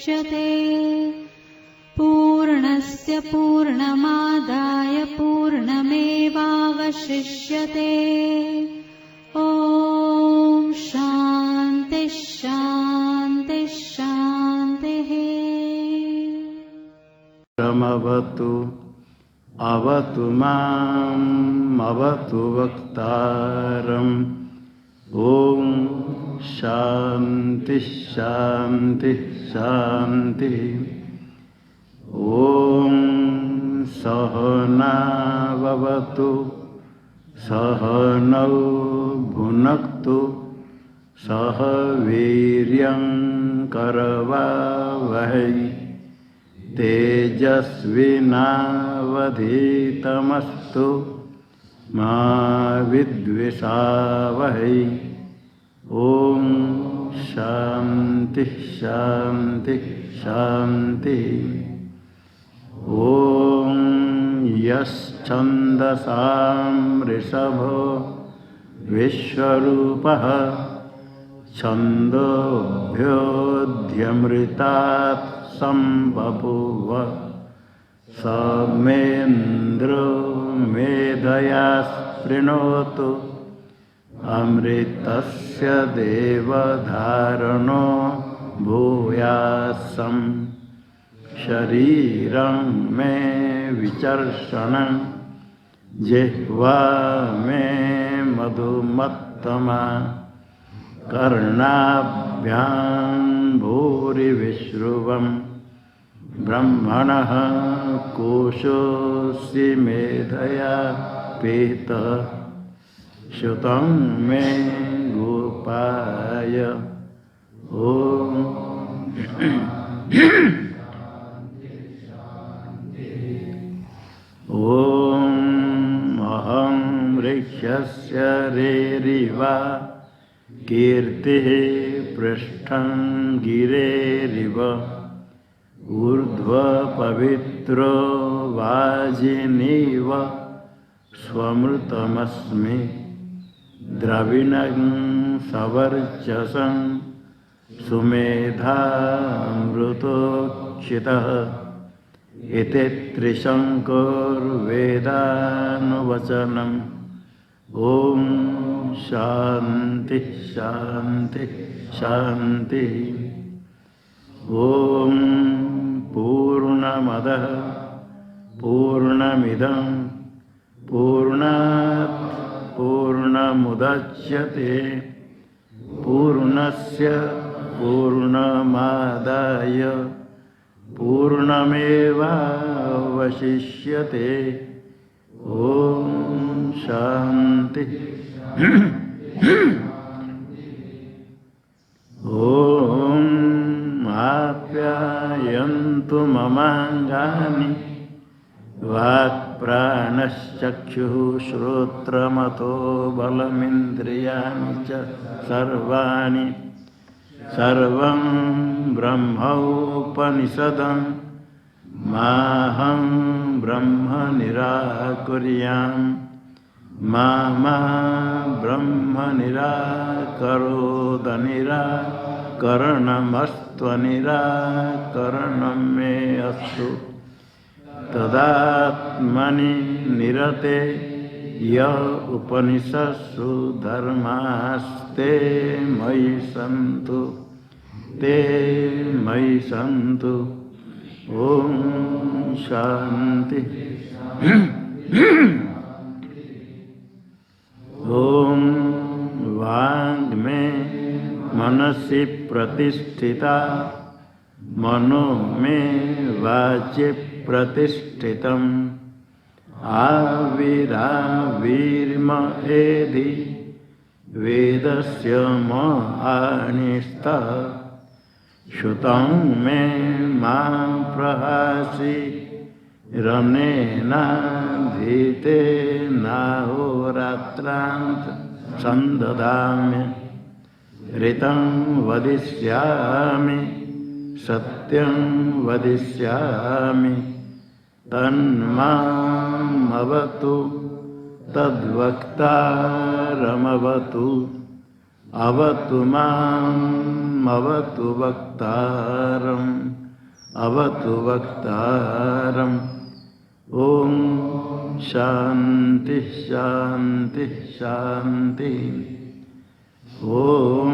मुच्यते। पूर्णस्य पूर्णमादाय पूर्णमेवावशिष्यते। ॐ शान्ति शान्ति शान्तिः। ब्रह्मवतु अवतु माम् अवतु वक्तारम्। ॐ शान्ति शान्ति शान्ति। ॐ सहनाववतु सहनौ भुनक्तु सह वीर्यं करवावहै तेजस्विनावधीतमस्तु मा विद्विषावहै। ॐ शान्ति शान्ति शान्ति। ॐ यश्छन्दसां ऋषभो विश्वरूपः छन्दोभ्योऽध्यमृतात् सम्बभूव समेन्द्रो मेधया स्पृणोतु अमृतस्य देवधारणो भूयासम्। शरीरं मे विचर्षणं जिह्वा मे मधुमत्तमा कर्णाभ्यां भूरिविश्रुवम् ब्रह्मणः कोशोऽसि मेधया पीतः श्रुतं मे गोपाय। ॐ अहं वृक्षस्य रेरिवा कीर्तिः पृष्ठं गिरेरिव ऊर्ध्वपवित्रो वाजिनीव स्वमृतमस्मि द्रविणं सवर्चसं सुमेधामृतोक्षितः इति त्रिशङ्कुर्वेदानुवचनम्। ॐ शान्ति शान्ति शान्ति। ॐ पूर्णमदः पूर्णमिदं पूर्णात् पूर्णमुदच्यते पूर्णस्य पूर्णमादाय पूर्णमेवावशिष्यते। ॐ शान्ति ॐ आप्यायन्तु ममाङ्गानि वाक्प्राणश्चक्षुः श्रोत्रमतो बलमिन्द्रियाणि च सर्वाणि सर्वं ब्रह्मोपनिषदं माहं ब्रह्म निराकुर्याम् मा ब्रह्म निराकरोद निराकरणमस्त्वनिराकरणं मे अस्तु तदात्मनि निरते य उपनिषत्सु धर्मास्ते मयि सन्तु ते मयि सन्तु। ॐ शान्ति ॐ वाङ्मे मनसि प्रतिष्ठिता मनो मे वाचि प्रतिष्ठितम् आविराविर्म एधि वेदस्य महानिस्तः श्रुतं मे मा प्रहासि रनेनाधीतेनाहोरात्रान्त सन्ददाम्य ऋतं वदिष्यामि सत्यं वदिष्यामि तन्मामवतु तद्वक्तारमवतु अवतु माम् अवतु वक्तारम् अवतु वक्तारम्। ओम शांति शांति शांति। ओम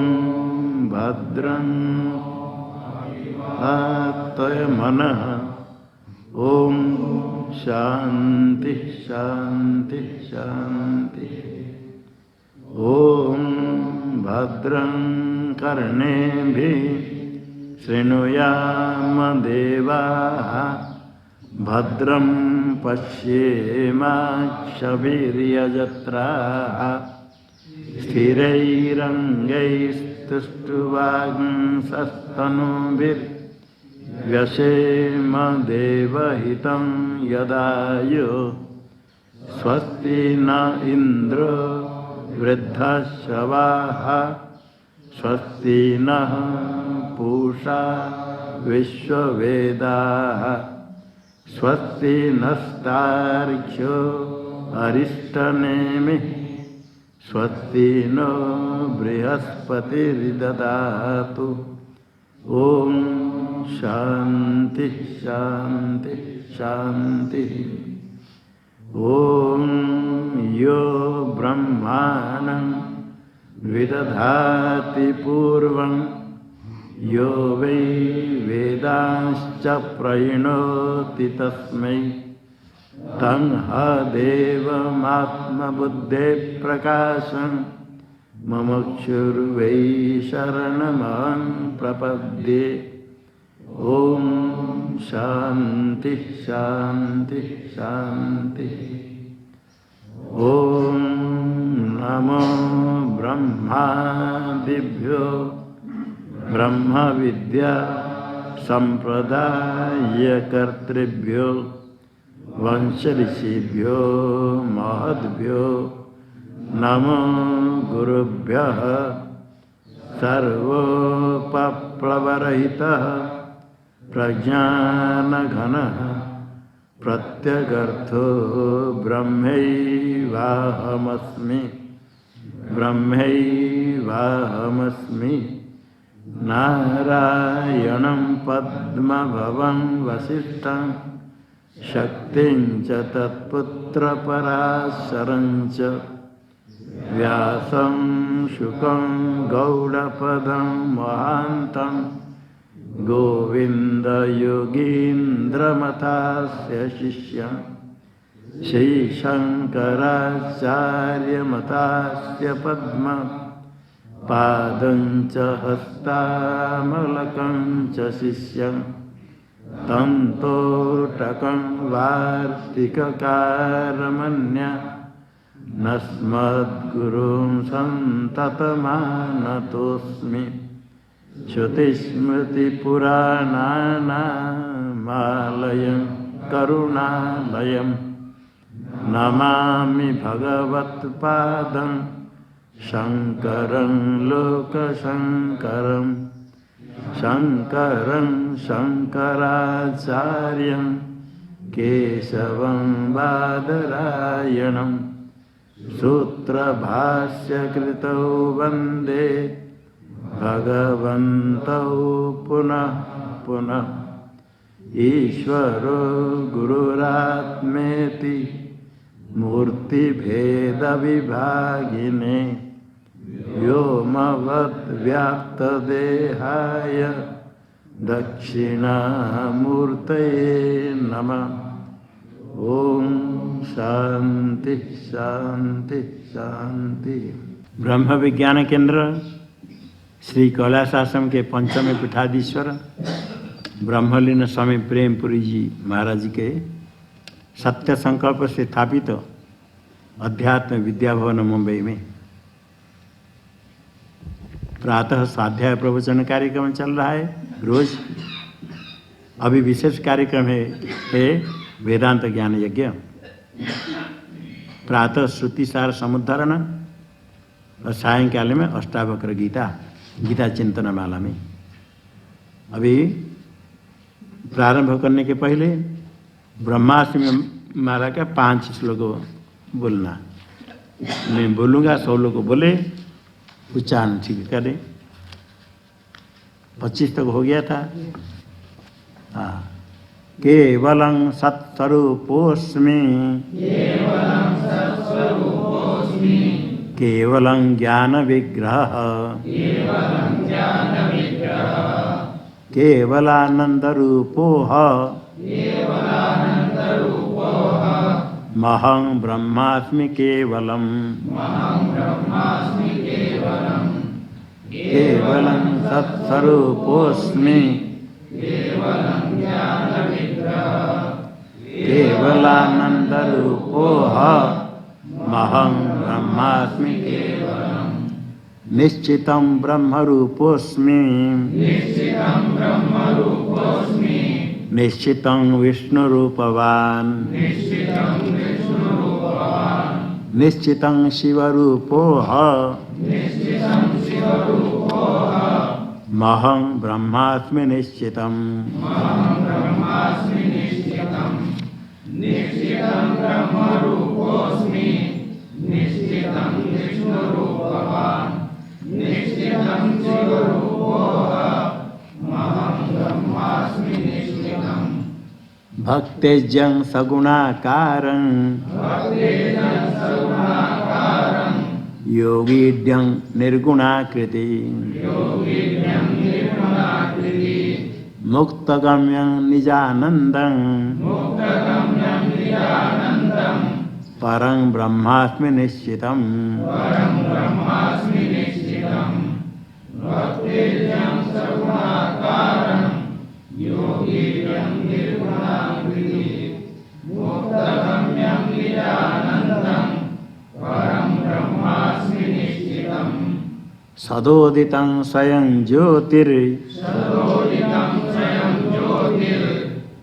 भद्रं आत्तय मनः। ओम शांति शांति शांति। ओम भद्रं कर्णेभिः शृणुयाम देवाः। भद्रं पश्येमाक्षभिर्यजत्राः। स्थिरैरङ्गैस्तुष्टुवागुंसस्तनूभिर्व्यसेम देवहितं यदायु। स्वस्ति न इन्द्रो वृद्धश्रवाः। स्वस्ति नः पूषा विश्ववेदाः। स्वस्ति नस्तार्क्ष्यो अरिष्टनेमिः। स्वस्ति नो बृहस्पतिर्ददातु। ओम शांति शांति शांति। ओम यो ब्रह्माणं विदधाति पूर्वं यो वै वेदांश्च प्रणोति तस्मै तं ह देवमात्मबुद्धेः प्रकाशं मुमुक्षुर्वै शरणमहं प्रपद्ये। ओम शांति शांति शांति। ओम नमो ब्रह्मादिभ्यो ब्रह्म विद्या संप्रदायकर्तृभ्यो वंश ऋषिभ्यो महद्भ्यो नमो गुरुभ्यः। सर्वोपप्लवरहितः प्रज्ञानघनः प्रत्यगर्थो ब्रह्मैवाहमस्मि ब्रह्मैवाहमस्मि। नारायणं पद्मभवं वसिष्ठं शक्तिं च तत्पुत्रपराशरं च व्यासं शुकं गौडपदं महान्तं गोविन्दयोगीन्द्रमथास्य शिष्यं श्रीशङ्कराचार्यमथास्य पद्म पादं च हस्तामलकं च शिष्यं तन्तोटकं वार्तिककारमन्य नस्मद्गुरुं सन्ततमानतोऽस्मि। श्रुतिस्मृतिपुराणानामालयं करुणालयं नमामि भगवत्पादं शङ्करं लोकशङ्करं। शङ्करं शङ्कराचार्यं केशवं बादरायणं सूत्रभाष्यकृतौ वन्दे भगवन्तौ पुनः पुनः। ईश्वरो गुरुरात्मेति मूर्तिभेदविभागिने व्योमवद्व्याप्तदेहाय दक्षिणामूर्तये नमः। ओम शांति शांति शांति। ब्रह्म विज्ञान केंद्र श्री कैलाश आश्रम के पंचम पीठाधीश्वर ब्रह्मलीन स्वामी प्रेमपुरी जी महाराज के सत्य संकल्प से स्थापित अध्यात्म विद्या भवन मुंबई में प्रातः स्वाध्याय प्रवचन कार्यक्रम चल रहा है रोज। अभी विशेष कार्यक्रम है वेदांत ज्ञान यज्ञ। प्रातः श्रुतिसार समुद्धरण और सायंकाल में अष्टावक्र गीता चिंतन माला में। अभी प्रारंभ करने के पहले ब्रह्माष्टमी माला का 5 श्लोक बोलना। मैं बोलूँगा, 100 लोग बोले, उच्चारण ठीक करें। 25 तक हो गया था। हाँ, केवलं सत्स्वरूपोऽस्मि, केवलं ज्ञान विग्रह, केवलानंद रूपोह, महं ब्रह्मास्मि केवलम्, केवलं सत्स्वरूपोऽस्मि, केवलानंद रूपोह, महं ब्रह्मास्मि केवलम्, निश्चितं ब्रह्मरूपोऽस्मि, निश्चितं विष्णुरूपवान्, निश्चितं शिवरूपोह, महं ब्रह्मास्मि निश्चितम्, भक्तेज्यं सगुणाकारं, योगीड्यं निर्गुणाकृति, मुक्तगम्यं निजानन्दं, परं ब्रह्मास्मि निश्चितम्, सदोदितं स्वयं ज्योतिर्,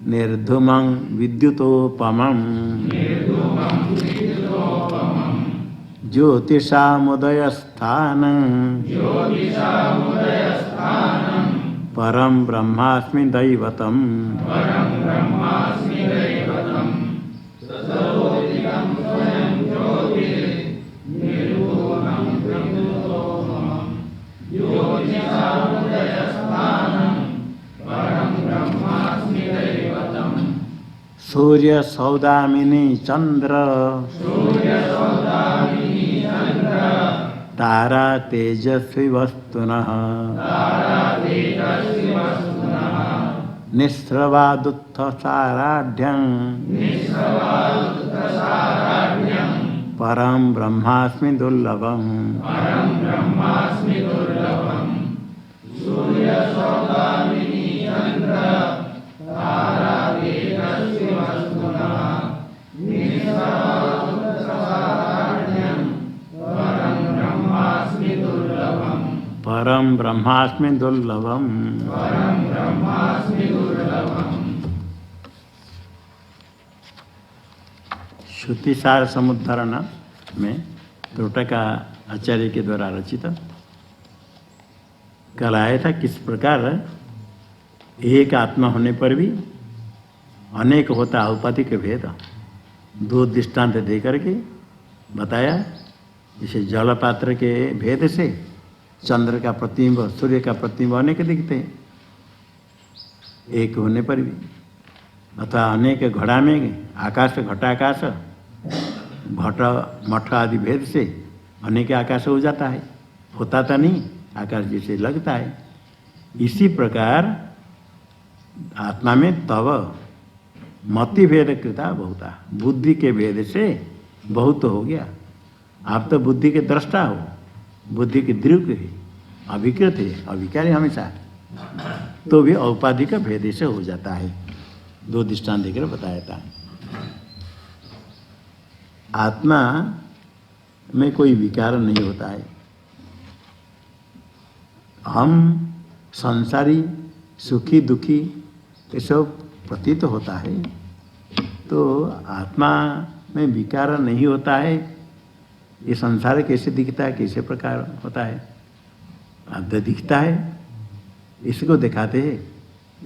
निर्धूमं विद्युतोपमम्, ज्योतिषामुदयस्थानं, परं ब्रह्मास्मि दैवतम्, सूर्य सौदामिनी चंद्र, तारा तेजस्वी वस्तुनः, निस्रवादुत्थ साराढ्यं, परं ब्रह्मास्मि दुर्लभम्, परं ब्रह्मास्मि दुर्लभम्। श्रुतिसार समुद्धरण में त्रोटका आचार्य के द्वारा रचित कल आया था। किस प्रकार एक आत्मा होने पर भी अनेक होता औपाधिक भेद, दो दृष्टांत दे करके बताया। जैसे जल पात्र के भेद से चंद्र का प्रतिबिंब, सूर्य का प्रतिबिंब अनेक दिखते हैं एक होने पर भी, अथवा अनेक घड़ा में आकाश घटाकाश घट मठ आदि भेद से अनेक आकाश हो जाता है, होता तो नहीं, आकाश जैसे लगता है। इसी प्रकार आत्मा में तव मति भेद कृता बहुता, बुद्धि के भेद से बहुत हो गया। आप तो बुद्धि के दृष्टा हो, बुद्धि के दृक है, अभिकृत है, अभिकारी हमेशा, तो भी औपाधिक भेद से हो जाता है। दो दृष्टांत देकर बताया था। आत्मा में कोई विकार नहीं होता है। हम संसारी सुखी दुखी ये सब प्रतीत होता है, तो आत्मा में विकार नहीं होता है। ये संसार कैसे दिखता है, कैसे प्रकार होता है, आत्मा दिखता है, इसको दिखाते हैं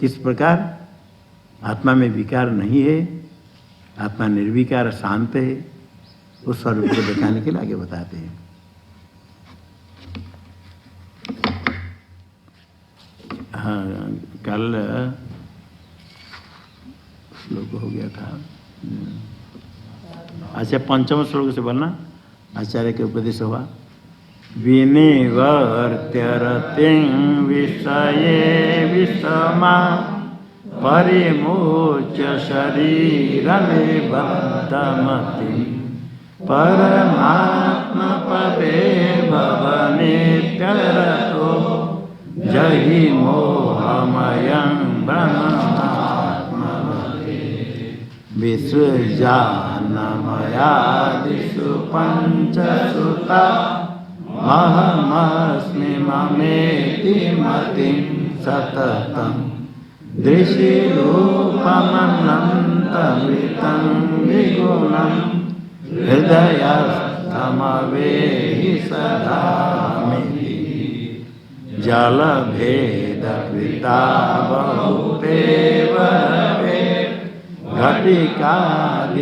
किस प्रकार आत्मा में विकार नहीं है, आत्मा निर्विकार शांत है, उस स्वरूप को दिखाने के लिए आगे बताते हैं। हाँ कल श्लोक हो गया था। अच्छा पंचम श्लोक से बोलना, आचार्य के उपदेश हुआ। विनिवर्त्यरतिं विषये विषमा परिमुच्य शरीरनिबद्धमतिं परमात्मपदे भवनित्यरतो जहि मोहमयं ब्रह्मात्मवति विसृजानमयादिषु पञ्चसुता अहमस्मि ममेति मतिं सततं दृशिरूपमनन्तमृतं विगुणं हृदयस्थमवेहि सदामिति जलभेदकृता बहुतेवरवे घटिकादिकृता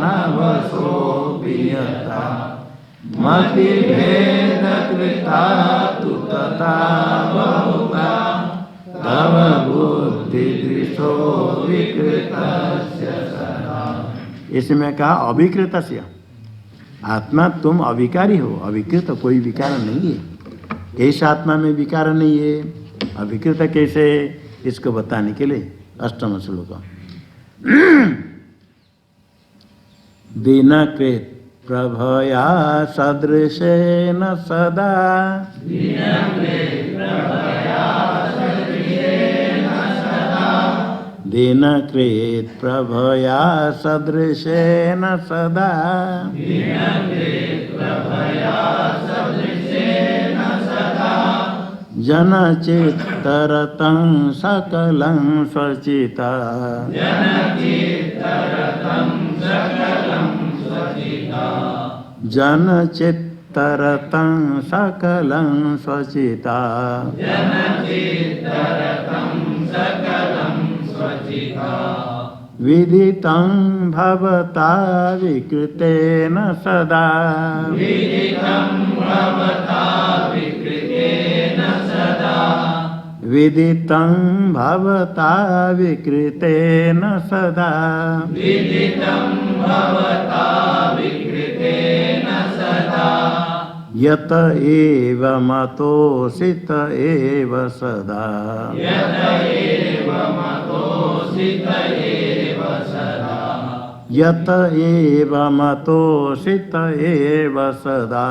नवसोऽपि यथा मतिभेदकृता तु तथा बहुधा तव बुद्धिदृशो विकृतस्य सदा। इसमें कहा अविकृतस्य, आत्मा तुम अविकारी हो, अविकृत कोई विकार नहीं है। कैसे आत्मा में विकार नहीं है, अविकृत कैसे, इसको बताने के लिए अष्टम श्लोक। दिनकृत प्रभया सदृशेन सदा दिनकृत प्रभया सदृशेन सदा जनचित्तरतं सकलं स्वचिता जनचित्तरतं सकलं स्वचिता विदितं भवता विकृतेन सदा विदितं भवता विकृतेन सदा यत एव मतोऽसित एव सदा यत एव मतोऽसित एव सदा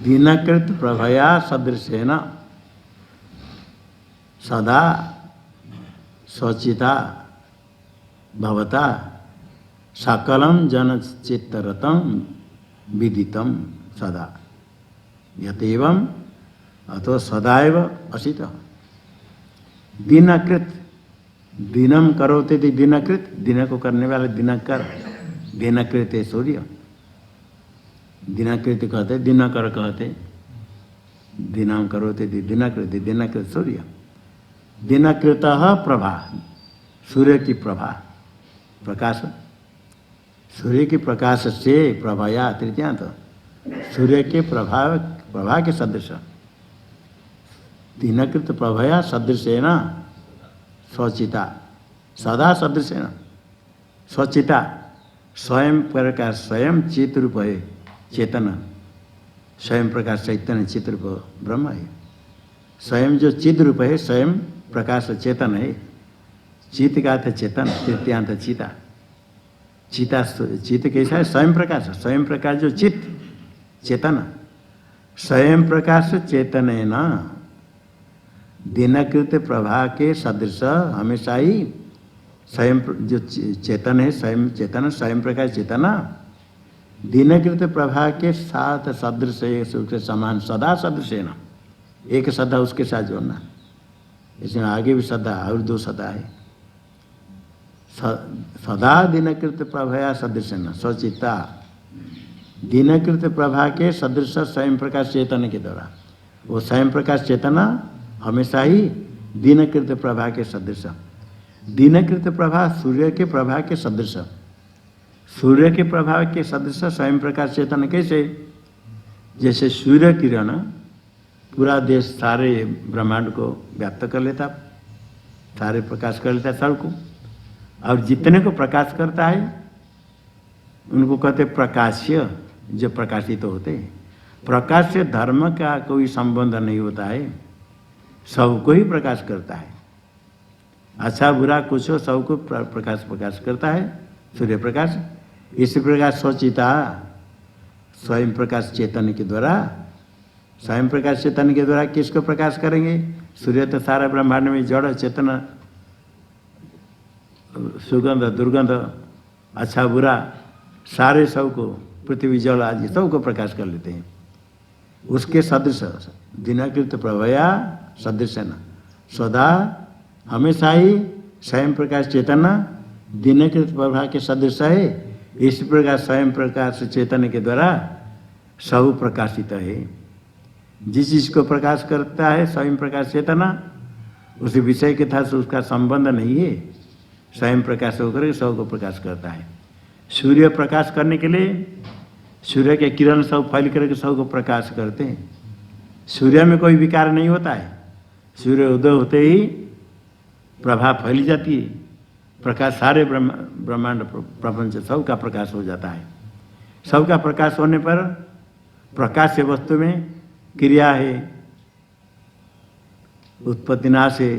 दिनकृत प्रभया सदृशेन सदा स्वचिता भवता सकलं जनचित्तरतं विदितं सदा यतेवं अतो सदैव असित दिनकृत दिनम करोते थे दिनकृत दिन को करने वाले दिनकर दिनकृत सूर्य दिनकृत कहते दिनकर कहते दिनम करोते थे दिनकृत दिनकृत सूर्य दिनकृत प्रभा सूर्य की प्रभा प्रकाश सूर्य की प्रकाश से प्रभाया तृतीयांत सूर्य के प्रभा के सदृश दिनकृत प्रभया सदृशेन स्वचिता सदा सदृशेन स्वचिता स्वयं प्रकाश स्वयं चित रूप है चेतन स्वयं प्रकाश चैतन्य चित रूप ब्रह्म है स्वयं जो चित रूप है स्वयं प्रकाश चेतन है चित का अर्थ चेतन तृतीयांत चिता चिता चित कैसा है स्वयं प्रकाश जो चित चेतन स्वयं प्रकाश चेतन है न दिनकृत प्रभा के सदृश हमेशा ही स्वयं जो चेतन है स्वयं चेतन स्वयं प्रकाश चेतना दिनकृत प्रभा के साथ सदृश के समान सदा सदृश है ना एक सदा उसके साथ जोड़ना इसमें आगे भी सदा और 2 सदा है। सदा दिनकृत प्रभया सदृश न स्वचिता, दिनकृत प्रभा के सदृश स्वयं प्रकाश चेतन के द्वारा, वो स्वयं प्रकाश चेतना हमेशा ही दिनकृत प्रभा के सदृश। दिनकृत प्रभा सूर्य के प्रभा के सदृश, सूर्य के प्रभाव के सदृश स्वयं प्रकाश चेतन कैसे? जैसे सूर्य किरण पूरा देश सारे ब्रह्मांड को व्याप्त कर लेता, सारे प्रकाश कर लेता सबको, और जितने को प्रकाश करता है उनको कहते प्रकाश्य, जो प्रकाशित होते हैं। प्रकाश से धर्म का कोई संबंध नहीं होता है, सबको ही प्रकाश करता है। अच्छा बुरा कुछ हो, सबको प्रकाश करता है सूर्य प्रकाश। इसी प्रकार स्वचिता स्वयं प्रकाश चेतन के द्वारा, स्वयं प्रकाश चेतन के द्वारा किसको प्रकाश करेंगे? सूर्य तो सारा ब्रह्मांड में जड़ चेतना, सुगंध दुर्गंध अच्छा बुरा सारे सबको, पृथ्वी जल आदि सबको प्रकाश कर लेते हैं। उसके सदृश दिनकृत प्रभया सदृश न सदा हमेशा ही स्वयं प्रकाश चेतना दिनकृत प्रभा के सदृश है। इस प्रकार स्वयं प्रकाश चेतन के द्वारा सब प्रकाशित है। जिस चीज को प्रकाश करता है स्वयं प्रकाश चेतना, उस विषय के था उसका संबंध नहीं है, स्वयं प्रकाश होकर सब को प्रकाश करता है। सूर्य प्रकाश करने के लिए सूर्य के किरण सब फैल करके सब को प्रकाश करते हैं। सूर्य में कोई विकार नहीं होता है, सूर्य उदय होते ही प्रभा फैली जाती है, प्रकाश सारे ब्रह्मांड प्रपंच सब का प्रकाश हो जाता है। सबका प्रकाश होने पर प्रकाश से वस्तु में क्रिया है, उत्पत्ति नाश है,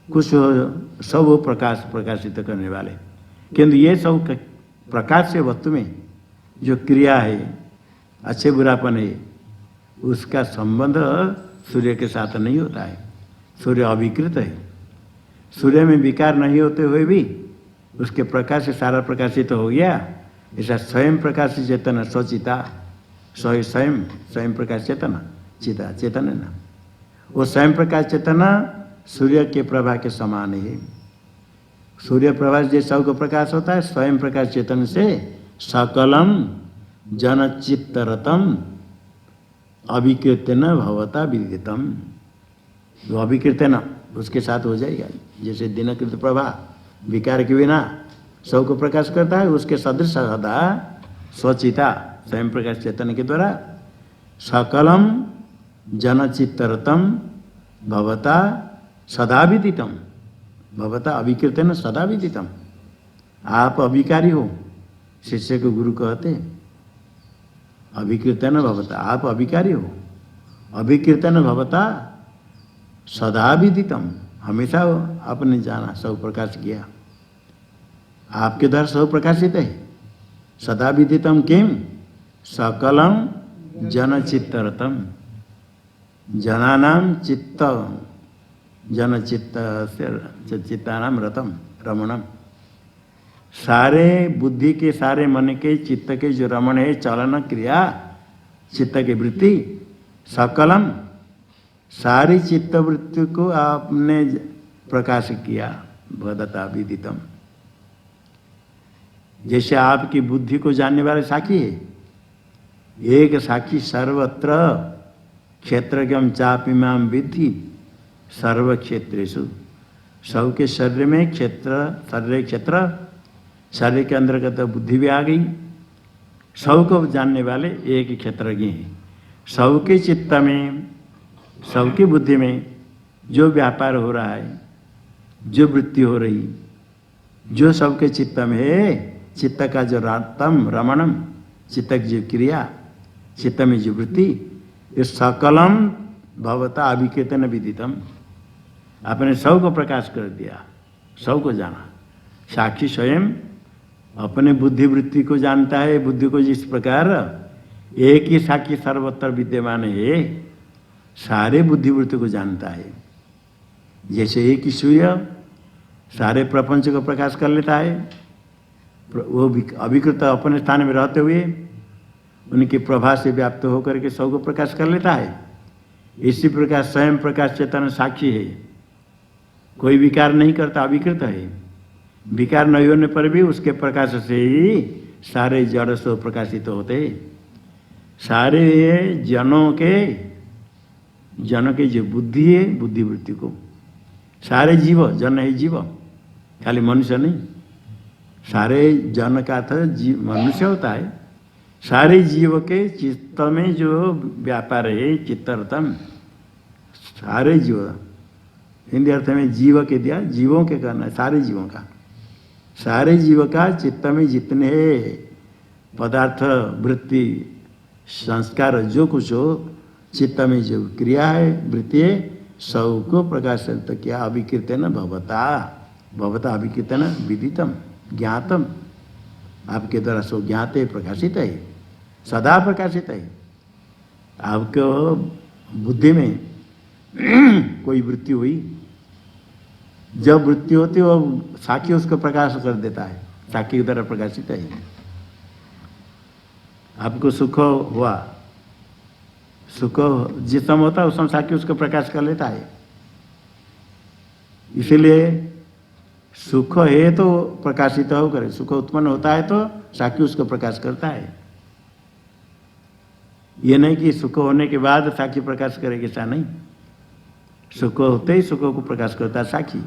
कुछ हो, सब वो प्रकाश प्रकाशित करने वाले। किंतु ये सब प्रकाश से वस्तु में जो क्रिया है, अच्छे बुरापन है, उसका संबंध सूर्य के साथ नहीं होता है। सूर्य अविकृत है, सूर्य में विकार नहीं होते हुए भी उसके प्रकाश से सारा प्रकाशित तो हो गया। ऐसा स्वयं प्रकाश चेतन स्वचिता, स्वयं प्रकाश चेतना चिता चेतन है ना, वो स्वयं प्रकाश चेतना सूर्य के प्रभा के समान है। सूर्य प्रभा जैसे सबको प्रकाश होता है, स्वयं प्रकाश चेतन से सकलम जनचित्तरतम अभिकृत्यन भवता विदितम, वो अभिकृत्यन उसके साथ हो जाएगा। जैसे दिनकृत प्रभा विकार के बिना सबको प्रकाश करता है, उसके सदृश सदा स्वचिता स्वयं प्रकाश चेतन के द्वारा सकलम जनचित्तरतम भवता सदा विदितम, भवता अभिकृत्यन सदा विदितम। आप अभिकारी हो, शिष्य को गुरु कहते, अभिकृत्यन भवता, आप अभिकारी हो, अभिकृत्यन भवता सदा विदितम, हमेशा आपने जाना, सब प्रकाश किया, आपके द्वारा सब प्रकाशित है। सदा विदितम किम सकलम जनचित्तरतम, जनानाम चित्त जन चित्त से चित्तानाम रतम रमणम, सारे बुद्धि के सारे मन के चित्त के जो रमण है, चलन क्रिया चित्त की वृत्ति, सकलम सारी चित्त वृत्ति को आपने प्रकाश किया, भदता विदितम। जैसे आपकी बुद्धि को जानने वाले साक्षी है, एक साक्षी सर्वत्र क्षेत्रज्ञम चापिमाम विद्धि सर्व क्षेत्रेषु, सबके शरीर में क्षेत्र शरीर के अंतर्गत बुद्धि भी आ गई, सबको जानने वाले एक क्षेत्रज्ञ हैं। सबके चित्त में, सबकी बुद्धि में जो व्यापार हो रहा है, जो वृत्ति हो रही, जो सबके चित्त में है, चित्त का जो रातम रमणम, चित्त की जो क्रिया, चित्त में जो वृत्ति, ये सकलम भवता अभिकृत्यन विदितम, आपने सबको प्रकाश कर दिया, सबको जाना। साक्षी स्वयं अपने बुद्धि वृत्ति को जानता है, बुद्धि को जिस प्रकार एक ही साक्षी सर्वत्र विद्यमान है, सारे बुद्धिवृत्ति को जानता है। जैसे एक ही सूर्य सारे प्रपंच को प्रकाश कर लेता है, वो अभिकृत अपने स्थान में रहते हुए उनकी प्रभा से व्याप्त होकर के सबको प्रकाश कर लेता है। इसी प्रकार स्वयं प्रकाश चेतन साक्षी है, कोई विकार नहीं करता, अविकृत है। विकार नहीं होने पर भी उसके प्रकाश से ही सारे जड़ सो प्रकाशित होते। सारे जनों के जो बुद्धि है, बुद्धिवृत्ति को, सारे जीव, जन है जीव, खाली मनुष्य नहीं, सारे जन का अर्थ मनुष्य होता है। सारे जीव के चित्त में जो व्यापार है, चित्तरतम, सारे जीव, हिंदी अर्थ में जीव के दिया, जीवों के करना है, सारे जीवों का, सारे जीव का चित्त में जितने पदार्थ, वृत्ति, संस्कार, जो कुछ हो, चित्त में जो क्रिया है, वृत्ति है, सब को प्रकाशित किया। अभिकीर्तन भवता, भवता अभिकीर्तन विदितम ज्ञातम, आपके द्वारा सो ज्ञात है, प्रकाशित है, सदा प्रकाशित है। आपको बुद्धि में कोई वृत्ति हुई, जब वृत्ति होती है वो साक्षी उसको प्रकाश कर देता है, साक्षी की द्वारा प्रकाशित है। आपको सुख हुआ, सुख जिस समय होता है उस समय साक्षी उसको प्रकाश कर लेता है। इसलिए सुख है तो प्रकाशित हो करे, सुख उत्पन्न होता है तो साक्षी उसको प्रकाश करता है। ये नहीं कि सुख होने के बाद साक्षी प्रकाश करेगी, ऐसा नहीं। सुख होते ही सुख को प्रकाश करता है साक्षी।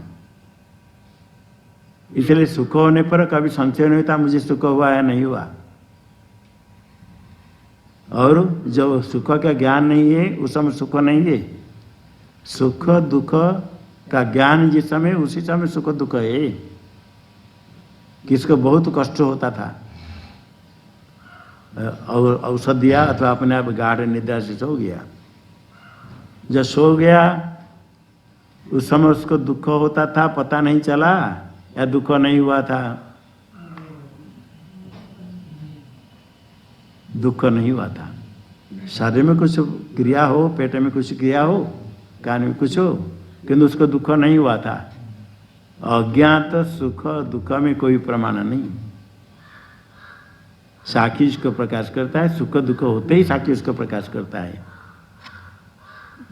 इसलिए सुख होने पर कभी संशय नहीं होता मुझे सुख हुआ या नहीं हुआ। और जब सुख का ज्ञान नहीं है उस समय सुख नहीं है। सुख दुख का ज्ञान जिस समय, उसी समय सुख दुख है। किसको बहुत कष्ट होता था और औषध दिया अथवा अपने आप गाढ़ निद्रा से सो गया, जब सो गया उस समय उसको दुख होता था, पता नहीं चला, या दुख नहीं हुआ था, दुख नहीं हुआ था। शरीर में कुछ क्रिया हो, पेट में कुछ क्रिया हो, कान में कुछ हो, किंतु उसको दुख नहीं हुआ था। अज्ञात सुख दुख में कोई प्रमाण नहीं। साक्षी इसको प्रकाश करता है, सुख दुख होते ही साक्षी इसको प्रकाश करता है।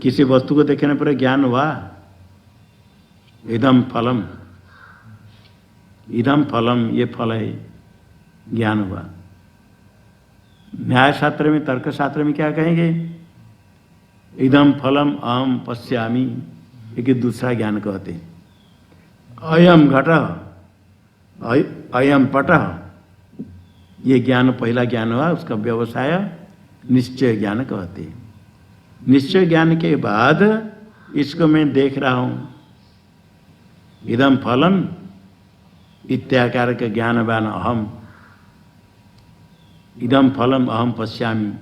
किसी वस्तु को देखने पर ज्ञान हुआ, इदम फलम, इदम फलम, ये फल है, ज्ञान हुआ। न्याय शास्त्र में, तर्क शास्त्र में क्या कहेंगे? इदम फलम अहम पश्यामि, एक दूसरा ज्ञान कहते। अयम घट, अयम पट, ये ज्ञान पहला ज्ञान हुआ, उसका व्यवसाय निश्चय ज्ञान कहते। निश्चय ज्ञान के बाद इसको मैं देख रहा हूं, इदम फलम इत्याकार का ज्ञानवान अहम, इदम फलम अहम पश्यामि,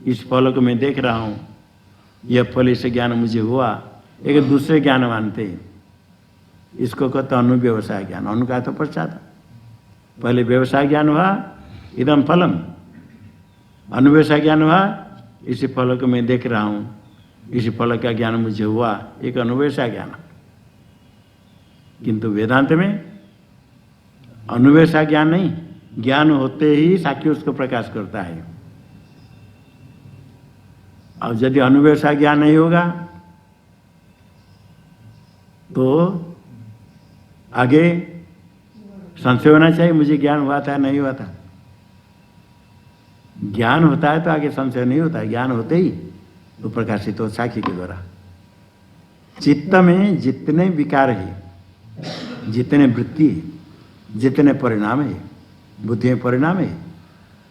इस फल को मैं देख रहा हूं, यह फल से ज्ञान मुझे हुआ। एक दूसरे ज्ञान मानते, इसको कहते अनुव्यवसाय ज्ञान। अनु का तो पश्चात, पहले व्यवसाय ज्ञान हुआ, इदम फलम, अनुव्यवसाय ज्ञान हुआ, इसी फल को मैं देख रहा हूं, इसी फल का ज्ञान मुझे हुआ, एक अनुव्यवसाय ज्ञान। किंतु वेदांत में अनुव्यवसाय ज्ञान नहीं, ज्ञान होते ही साक्षी उसको प्रकाश करता है। और यदि अनुव्यवसाय ज्ञान नहीं होगा तो आगे संशय होना चाहिए, मुझे ज्ञान हुआ था नहीं हुआ था। ज्ञान होता है तो आगे संशय नहीं होता है, ज्ञान होते ही तो प्रकाशित हो साक्षी के द्वारा। चित्त में जितने विकार है, जितने वृत्ति है, जितने परिणाम है, बुद्धि में परिणाम है,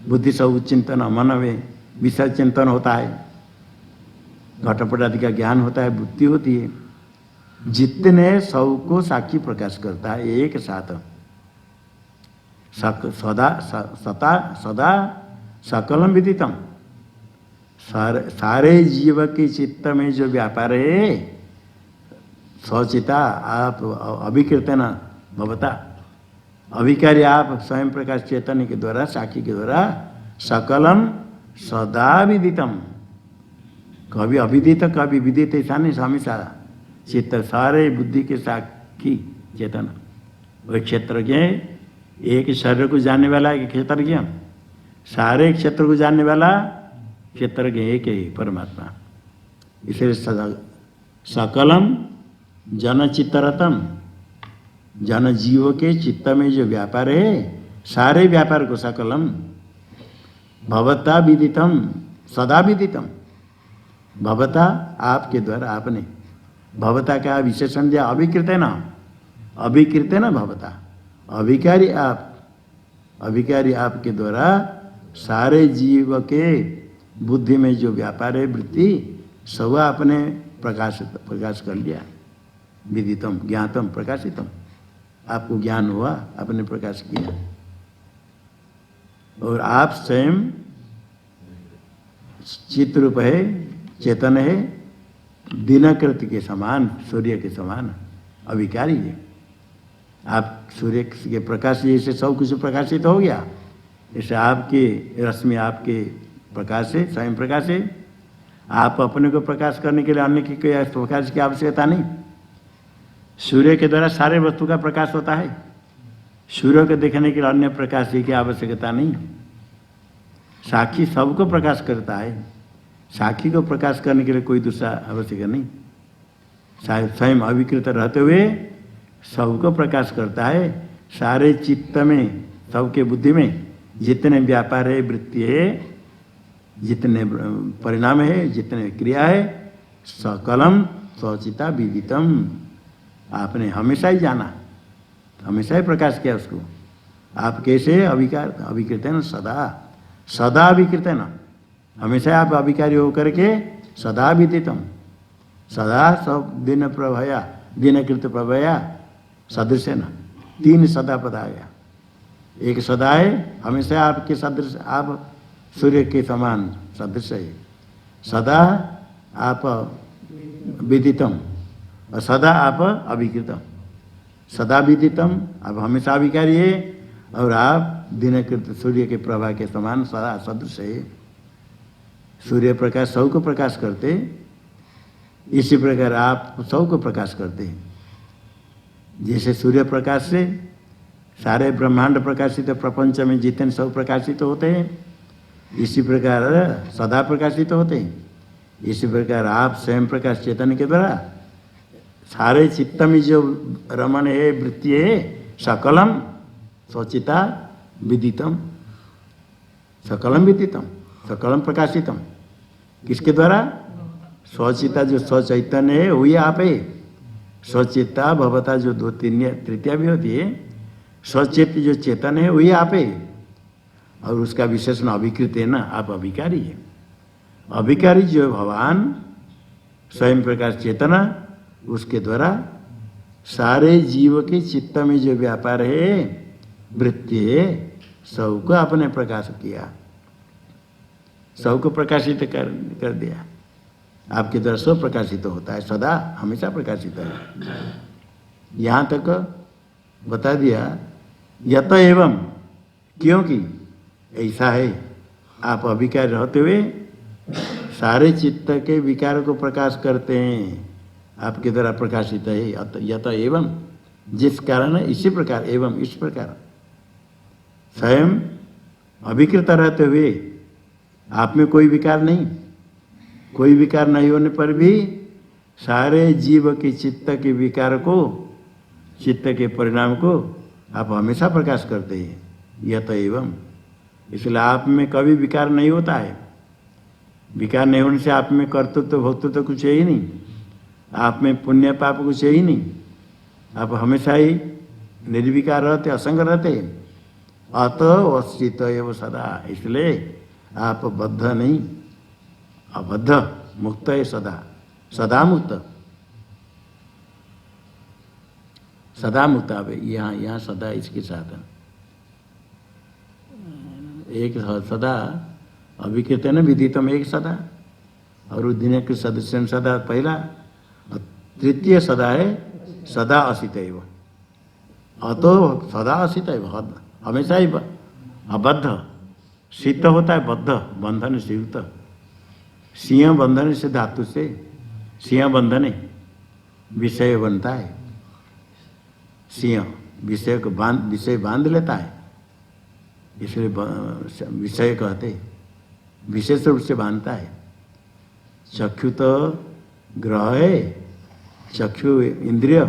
बुद्धि सब चिंतन मन में विषय चिंतन होता है, घटपट आदि का ज्ञान होता है, बुद्धि होती है, जितने सब को साक्षी प्रकाश करता है एक साथ। सदा सकलम विदितम, सारे जीव के चित्त में जो व्यापार है, सचिता आप अभिकीर्तन भवता, अभिकारी आप स्वयं प्रकाश चैतन्य के द्वारा, साक्षी के द्वारा, सकलम सदा विदितम, कभी अविदित कभी विदित, ऐसा नहीं, हमेशा चित्त सारे बुद्धि के साक्षी चेतन। वह क्षेत्रज्ञ, एक शरीर को जानने वाला एक क्षेत्रज्ञ, सारे क्षेत्र को जानने वाला क्षेत्रज्ञ एक ही परमात्मा। इसलिए सकलम जन चित्तरतम, जन जीव के चित्त में जो व्यापार है सारे व्यापार को सकलम भवता विदितम सदा विदितम। भवता आपके द्वारा, आपने भवता का विशेषण दिया अभिकृत है ना, अभिकृत है ना भवता, अभिकारी आप, अभिकारी आपके द्वारा सारे जीव के बुद्धि में जो व्यापार है वृत्ति सब आपने प्रकाश कर लिया। विदितम ज्ञातम प्रकाशितम, आपको ज्ञान हुआ, आपने प्रकाश किया। और आप स्वयं चित्रूप है, चेतन है, दिनकृत के समान, सूर्य के समान अविकारी है। आप सूर्य के प्रकाश जैसे सब कुछ प्रकाशित हो गया, जैसे आपके रश्मि आपके प्रकाश से स्वयं प्रकाश है। आप अपने को प्रकाश करने के लिए अन्य की कोई प्रकाश की आवश्यकता नहीं। सूर्य के द्वारा सारे वस्तु का प्रकाश होता है, सूर्य को देखने के लिए अन्य प्रकाश की आवश्यकता नहीं। साक्षी सबको प्रकाश करता है, साक्षी को प्रकाश करने के लिए कोई दूसरा आवश्यक नहीं। स्वयं अविकृत रहते हुए सबको प्रकाश करता है। सारे चित्त में, सबके बुद्धि में जितने व्यापार है, वृत्ति है, जितने परिणाम है, जितने क्रिया है, सकलम स्वचिता विदितम, आपने हमेशा ही जाना, हमेशा ही प्रकाश किया उसको। आप कैसे अभिकृत है ना, सदा सदा अभिकृत है ना, हमेशा आप अभिकारी होकर के सदा विदितम, सदा सब दिन प्रभया, दिनकृत प्रभया सदृश है ना, तीन सदा पद आ गया। एक सदा है, हमेशा आपके सदृश, आप सूर्य के समान सदृश है। सदा आप विदितम और सदा आप अभिकृतम। सदा विदितम, आप हमेशा अभिकारी है, और आप दिनकृत सूर्य के प्रभा के समान सदा सदृश है। सूर्य प्रकाश सब को प्रकाश करते, इसी प्रकार आप सब को प्रकाश करते हैं। जैसे सूर्य प्रकाश से सारे ब्रह्मांड प्रकाशित, प्रपंच में जितने सब प्रकाशित होते हैं, इसी प्रकार सदा प्रकाशित होते हैं। इसी प्रकार आप स्वयं प्रकाश चेतन के द्वारा सारे चित्त में जो रमण है, वृत्ति है, सकलम स्वचिता विदितम, सकलम विदितम, सकलम प्रकाशितम। किसके द्वारा? स्वचिता जो स्वचैतन्य है वही आप है। स्वचिता भवता जो दो तृतीया भी होती है, स्वचेत जो चेतन है वही आप है, और उसका विशेषण अभिकृत है ना, आप अभिकारी है। अभिकारी जो भगवान स्वयं प्रकाश चेतना, उसके द्वारा सारे जीव के चित्त में जो व्यापार है, वृत्ति है, सबको आपने प्रकाश किया, सबको प्रकाशित कर दिया। आपके द्वारा सब प्रकाशित होता है, सदा हमेशा प्रकाशित है। यहाँ तक बता दिया। यत एवं, क्योंकि ऐसा है, आप अभिकार रहते हुए सारे चित्त के विकार को प्रकाश करते हैं, आपके द्वारा प्रकाशित है। यत एवं, जिस कारण इसी प्रकार, एवं इस प्रकार स्वयं अभिकृत रहते हुए आप में कोई विकार नहीं, कोई विकार नहीं होने पर भी सारे जीव के चित्त के विकार को, चित्त के परिणाम को आप हमेशा प्रकाश करते हैं। यत एवं, इसलिए आप में कभी विकार नहीं होता है। विकार नहीं होने से आप में कर्तृत्व भोक्तृत्व कुछ है ही नहीं, आप में पुण्य पाप कुछ है ही नहीं। आप हमेशा ही निर्विकार रहते, असंग रहते। अत अस्थित एवं सदा, इसलिए आप बद्ध नहीं, अबद्ध, मुक्त है सदा, सदा मुक्त, सदा मुक्त। आप यहाँ सदा इसके साथ एक सदा अभिकृत है ना, विदितम एक सदा, और दिन के सदस्य सदा पहला, तृतीय सदा है सदा असित एवं। अतो सदा असित एवं, हमेशा ही अबद्ध। सिद्ध होता है बद्ध, बंधन से युक्त। सिंह बंधन से, धातु से सिंह बंधन विषय बनता है। सिंह विषय को विषय बांध लेता है, इसलिए विषय कहते, विशेष रूप से बांधता है। चक्षु तो ग्रह है चक्षु इंद्रिय,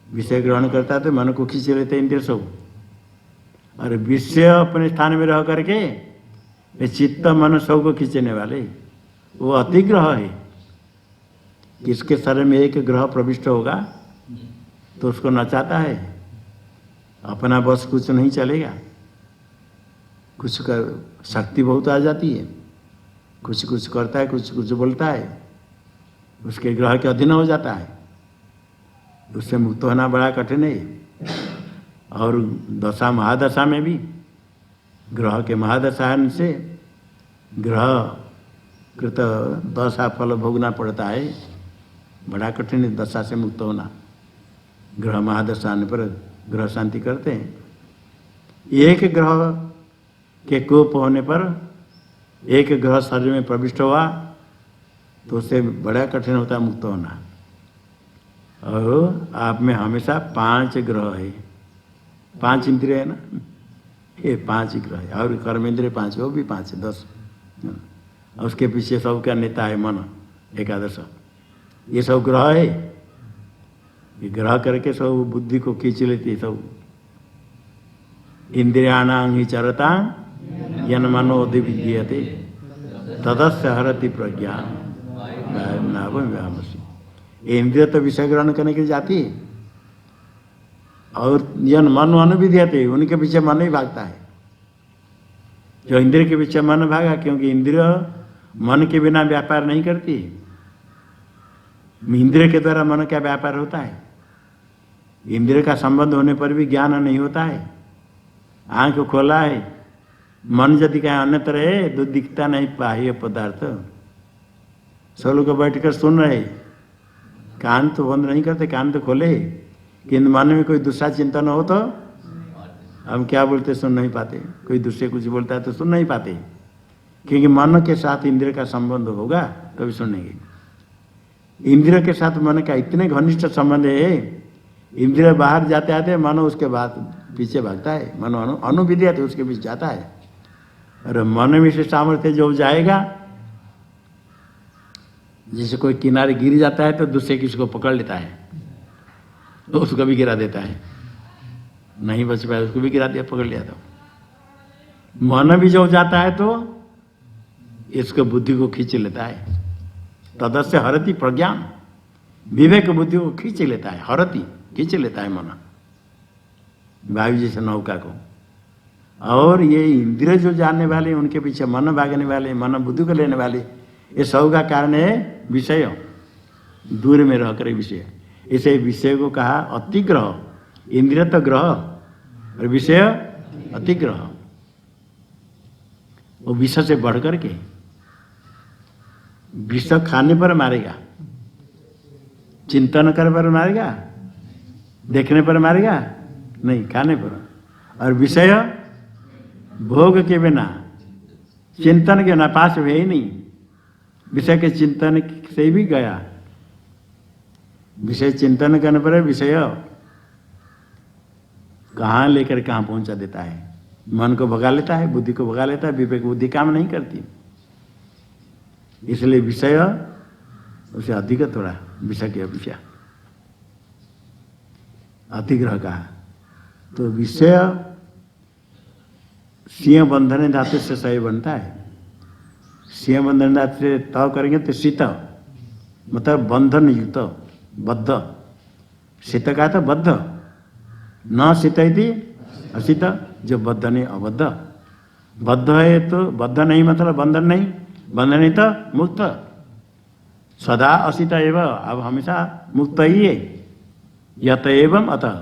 विषय ग्रहण करता है तो मन को खींच लेते इंद्रिय सब, और विषय अपने स्थान में रह करके ये चित्त मन सब को खींचने वाले वो अतिग्रह है। किसके शरीर में एक ग्रह प्रविष्ट होगा तो उसको नचाता है, अपना बस कुछ नहीं चलेगा, कुछ कर शक्ति बहुत आ जाती है, कुछ कुछ करता है, कुछ कुछ बोलता है, उसके ग्रह के अधीन हो जाता है, उससे मुक्त होना बड़ा कठिन है। और दशा महादशा में भी ग्रह के महादशा से ग्रह कृत दशा फल भोगना पड़ता है, बड़ा कठिन है दशा से मुक्त होना। ग्रह महादशा आने पर ग्रह शांति करते हैं। एक ग्रह के कोप होने पर एक ग्रह शरीर में प्रविष्ट हुआ तो उससे बड़ा कठिन होता है मुक्त होना। और आप में हमेशा 5 ग्रह है, 5 इंद्रिय है ना, ये 5 ग्रह है, और कर्म इंद्रिय 5, वो भी 5 है, 10। और उसके पीछे सब का नेता है मन, एकादश। ये सब ग्रह है, ये ग्रह करके सब बुद्धि को खींच लेती है सब। इंद्रियाणां हि चरता यन्मनो विद्यते तदस्य हरति प्रज्ञान नाभं व्यामसि। इंद्रिय तो विषय ग्रहण करने के लिए जाती है, और यन मन अनुविद्यते, उनके पीछे मन ही भागता है। जो इंद्रिय के पीछे मन भागा, क्योंकि इंद्रिय मन के बिना व्यापार नहीं करती। इंद्रिय के द्वारा मन का व्यापार होता है, इंद्रिय का संबंध होने पर भी ज्ञान नहीं होता है। आंख खोला है, मन यदि कहीं अन्यत्र है तो दिखता नहीं बाह्य पदार्थ। सब लोग बैठकर सुन रहे, कान तो बंद नहीं करते, कान तो खोले, किंतु मन में कोई दूसरा चिंतन हो तो हम क्या बोलते सुन नहीं पाते। कोई दूसरे कुछ बोलता है तो सुन नहीं पाते, क्योंकि मन के साथ इंद्रिय का संबंध होगा तभी सुनेंगे। इंद्रिय के साथ मन का इतने घनिष्ठ संबंध है, इंद्रिय बाहर जाते आते मन उसके बाद पीछे भागता है, मन अनुविद्यते उसके पीछे जाता है। और मन में से सामर्थ्य जो जाएगा, जैसे कोई किनारे गिर जाता है तो दूसरे किसी को पकड़ लेता है तो उसको भी गिरा देता है, नहीं बच पाया उसको भी गिरा दिया, पकड़ लिया। तो मन भी जो जाता है तो इसको बुद्धि को खींच लेता है। तदस्य हरति प्रज्ञान, विवेक बुद्धि को खींच लेता है, हरति खींच लेता है मन, वायु जैसे नौका को। और ये इंद्रिय जो जानने वाले, उनके पीछे मन भागने वाले, मन बुद्धि को लेने वाले, ये सब का कारण है विषय, दूर में रहकर विषय। इसे विषय को कहा अतिग्रह। इंद्रिय तो ग्रह और विषय अतिग्रह। वो विषय से बढ़ करके, विष खाने पर मारेगा, चिंतन करने पर मारेगा, देखने पर मारेगा नहीं, खाने पर। और विषय भोग के बिना, चिंतन के बिना पास है ही नहीं, विषय के चिंतन से भी गया। विषय चिंतन करने पर विषय कहाँ लेकर कहाँ पहुंचा देता है, मन को भगा लेता है, बुद्धि को भगा लेता है, विवेक बुद्धि काम नहीं करती। इसलिए विषय उसे अधिक थोड़ा, विषय के अपेक्षा अतिग्रह कहा। तो विषय सिंह बंधन धातु से सही बनता है। सिंह बंधन धातु से तव करेंगे तो शीत, मतलब बंधन युक्त, बद्ध। शीत का तो बद्ध, न शीत इति अशीत, जो बद्ध नहीं अबद्ध। बद्ध है तो बद्ध नहीं मतलब बंधन नहीं, बंधन नहीं तो मुक्त। सदा अशीत एवं, अब हमेशा मुक्त ही है। यत एवं अतः,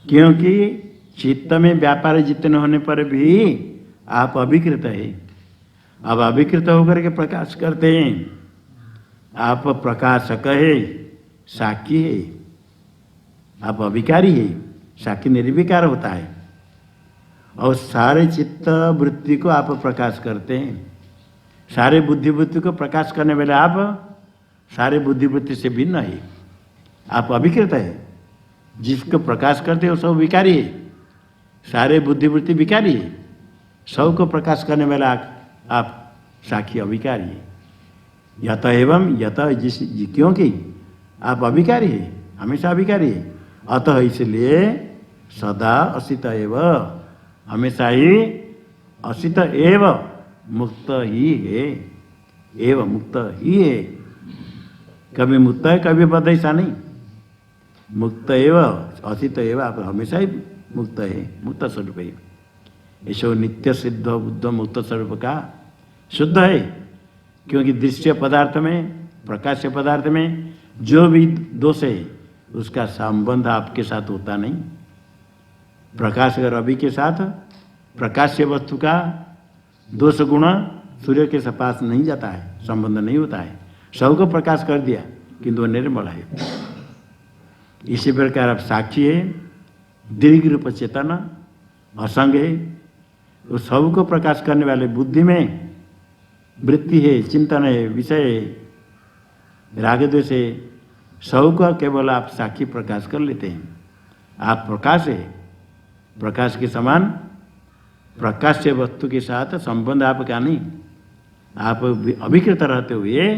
क्योंकि चित्त में व्यापार जितने होने पर भी आप अभिकृत है। अब अभिकृत होकर के प्रकाश करते हैं, आप प्रकाशक है, साक्षी है। आप अभिकारी है, साक्षी निर्विकार होता है। और सारे चित्त वृत्ति को आप प्रकाश करते हैं, सारे बुद्धिवृत्ति को प्रकाश करने वाले आप सारे बुद्धिवृत्ति से भिन्न है। आप अभिकृत है, जिसको प्रकाश करते हो सब विकारी है, सारे बुद्धिवृत्ति विकारी है, सब को प्रकाश करने वाला आप साक्षी अविकारी है। यत एवं यत क्योंकि आप अभिकारी है, हमेशा अभिकारी है, अतः इसलिए सदा असित एव, हमेशा ही असित एव, मुक्त ही है, एव मुक्त ही है, कभी मुक्त है कभी बद्ध, ऐसा नहीं, मुक्त एव असित एव, आप हमेशा ही मुक्त है, मुक्त स्वरूप है। ऐसा नित्य सिद्ध बुद्ध मुक्त स्वरूप का शुद्ध है, क्योंकि दृश्य पदार्थ में, प्रकाश्य पदार्थ में जो भी दोष है उसका संबंध आपके साथ होता नहीं। प्रकाश रवि के साथ प्रकाश्य वस्तु का दोष गुण सूर्य के पास नहीं जाता है, संबंध नहीं होता है। सबको प्रकाश कर दिया किंतु वो निर्मल है। इसी प्रकार आप साक्षी है, दीर्घ रूप चेतन असंग है, वो सबको प्रकाश करने वाले, बुद्धि में वृत्ति है, चिंतन है, विषय है, राग द्वेष है, सबको केवल आप साक्षी प्रकाश कर लेते हैं। आप प्रकाश है, प्रकाश के समान प्रकाश्य वस्तु के साथ संबंध आपका नहीं, आप अभिकृत रहते हुए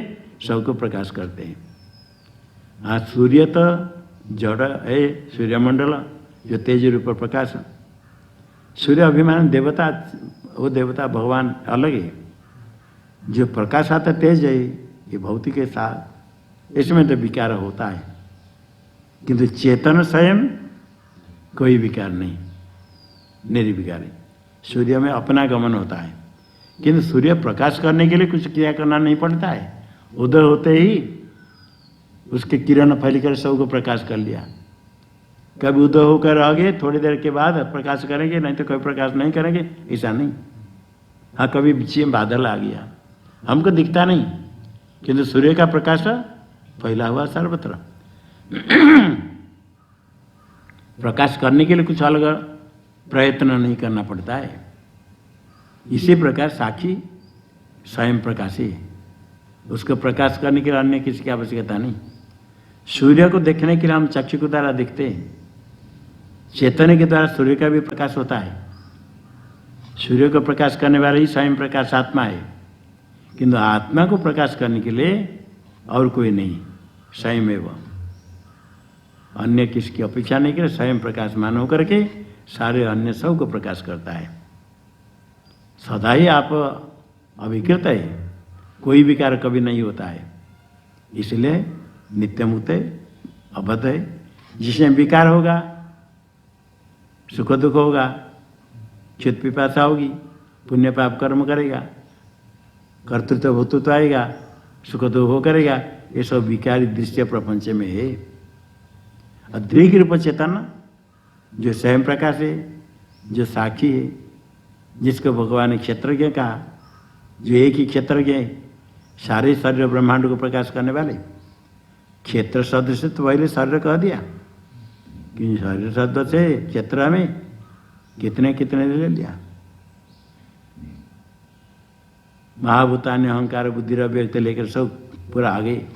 सबको प्रकाश करते हैं। आज सूर्य तो जड़ है, सूर्यमंडल जो तेज रूप प्रकाश, सूर्य अभिमान देवता, वो देवता भगवान अलग है। जो प्रकाश आता तेज है, ये भौतिक के साथ, इसमें तो विकार होता है, किंतु चेतन स्वयं कोई विकार नहीं, निर्विकार है। सूर्य में अपना गमन होता है, किंतु सूर्य प्रकाश करने के लिए कुछ क्रिया करना नहीं पड़ता है, उदय होते ही उसके किरण फैलकर सबको प्रकाश कर लिया। कभी उदय होकर आगे थोड़ी देर के बाद प्रकाश करेंगे, नहीं तो कोई प्रकाश नहीं करेंगे, ऐसा नहीं। हाँ, कभी बीच में बादल आ गया, हमको दिखता नहीं, किंतु सूर्य का प्रकाश फैला हुआ सर्वत्र। प्रकाश करने के लिए कुछ अलग प्रयत्न नहीं करना पड़ता है। इसी प्रकार साक्षी स्वयं प्रकाशी है, उसको प्रकाश करने के लिए अन्य किसी की आवश्यकता नहीं। सूर्य को देखने के लिए हम चक्षु के द्वारा देखते हैं, चेतन के द्वारा सूर्य का भी प्रकाश होता है। सूर्य को प्रकाश करने वाले ही स्वयं प्रकाश आत्मा है, किंतु आत्मा को प्रकाश करने के लिए और कोई नहीं, स्वयं एवं, अन्य किसकी अपेक्षा नहीं करे, स्वयं प्रकाशमान होकर के सारे अन्य सब को प्रकाश करता है। सदा ही आप अविकृत है, कोई विकार कभी नहीं होता है, इसलिए नित्य मुक्त है, अबद्ध है। जिसमें विकार होगा, सुख दुख होगा, चित पिपासा होगी, पुण्य पाप कर्म करेगा, कर्तृत्व भूतृत्व आएगा, सुख दुख हो करेगा, ये सब विकारी दृश्य प्रपंच में है। और दीर्घ रूप चेतन जो स्वयं प्रकाश है, जो साक्षी है, जिसको भगवान ने क्षेत्रज्ञ कहा, जो एक ही क्षेत्रज्ञ है, सारे शरीर ब्रह्मांड को प्रकाश करने वाले। क्षेत्र शब्द से तो पहले शरीर कह दिया, कि शरीर शब्द से क्षेत्र में कितने कितने ले लिया। महाभूतान्य अहंकार बुद्धि व्यक्त लेकर सब पूरा आ गए।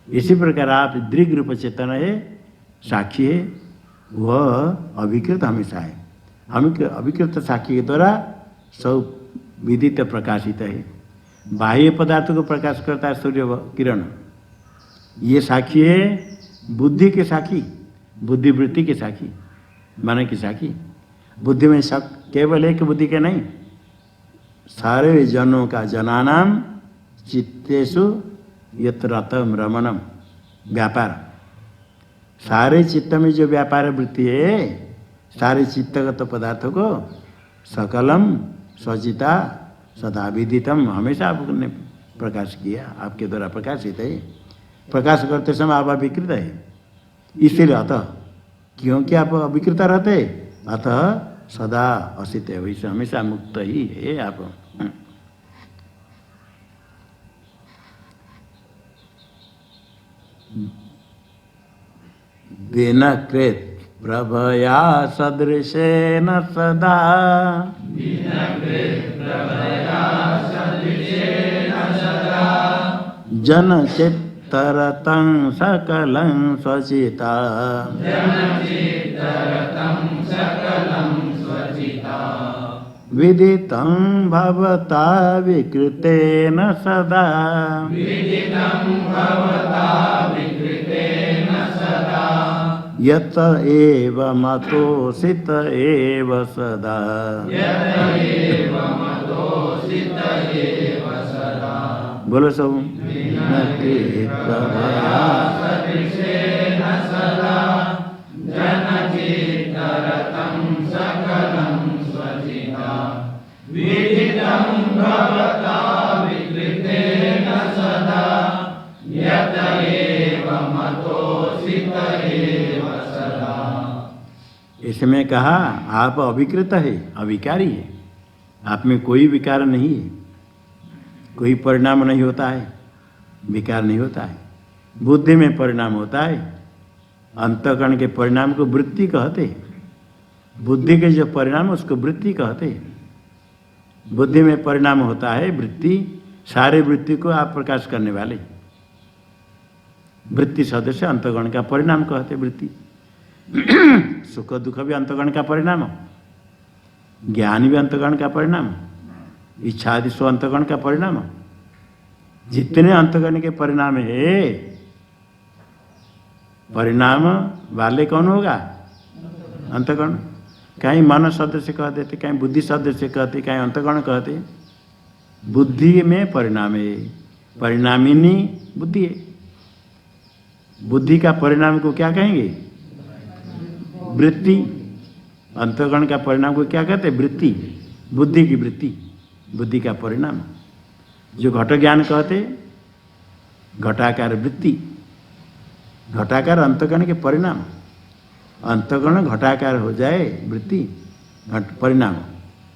इसी प्रकार आप दीर्घ रूप चेतन है, साक्षी है, वह अभिकृत हमेशा है। हम अभिकृत साक्षी के द्वारा सब विदित प्रकाशित है। बाह्य पदार्थ को प्रकाश करता है सूर्य किरण, ये साक्षी है बुद्धि के साक्षी, बुद्धिवृत्ति के साक्षी, मन की साक्षी। बुद्धि में शक केवल एक बुद्धि के नहीं, सारे जनों का, जनानाम चित्तेषु यत्र रतम रमणम, व्यापार, सारे चित्त में जो व्यापार वृत्ति है, सारे चित्तगत पदार्थों को सकलम स्वचिता सदा विदितम, हमेशा आपने प्रकाश किया, आपके द्वारा प्रकाशित है। प्रकाश करते समय आप अविकृत है, इसलिए अतः क्योंकि आप अविकृत रहते, अतः सदा असित है, वैसे हमेशा मुक्त ही है आप। दिन कृत प्रभया सदृशेन सदा, जन चित्तरतं सकलं स्वचिता, विदितं भवता विकृतेन सदा यत एव मतोऽसित एव सदा बोलो सब इसमें कहा आप अविकृत है, अविकारी है, आप में कोई विकार नहीं है, कोई परिणाम नहीं होता है, विकार नहीं होता है। बुद्धि में परिणाम होता है, अंतःकरण के परिणाम को वृत्ति कहते हैं। बुद्धि के जो परिणाम उसको वृत्ति कहते हैं। बुद्धि में परिणाम होता है वृत्ति, सारे वृत्ति को आप प्रकाश करने वाले वृत्ति सदस्य अंतःकरण का परिणाम कहते। वृत्ति सुख दुख भी अंतःकरण का परिणाम, ज्ञान भी अंतःकरण का परिणाम, इच्छा आदि स्व अंतःकरण का परिणाम। जितने अंतःकरण के परिणाम है, परिणाम वाले कौन होगा? अंतःकरण। कहीं मन शब्द से कह देते, कहीं बुद्धि शब्द से कहते, कहीं अंतःकरण कहते। बुद्धि में परिणाम है, परिणामिनी बुद्धि है। बुद्धि का परिणाम को क्या कहेंगे? वृत्ति। अंतःकरण का परिणाम को क्या कहते हैं? वृत्ति। बुद्धि की वृत्ति, बुद्धि का परिणाम। जो घट ज्ञान कहते, घटाकार वृत्ति, घटाकार अंतःकरण के परिणाम। अंतःकरण घटाकार हो जाए वृत्ति, घट परिणाम।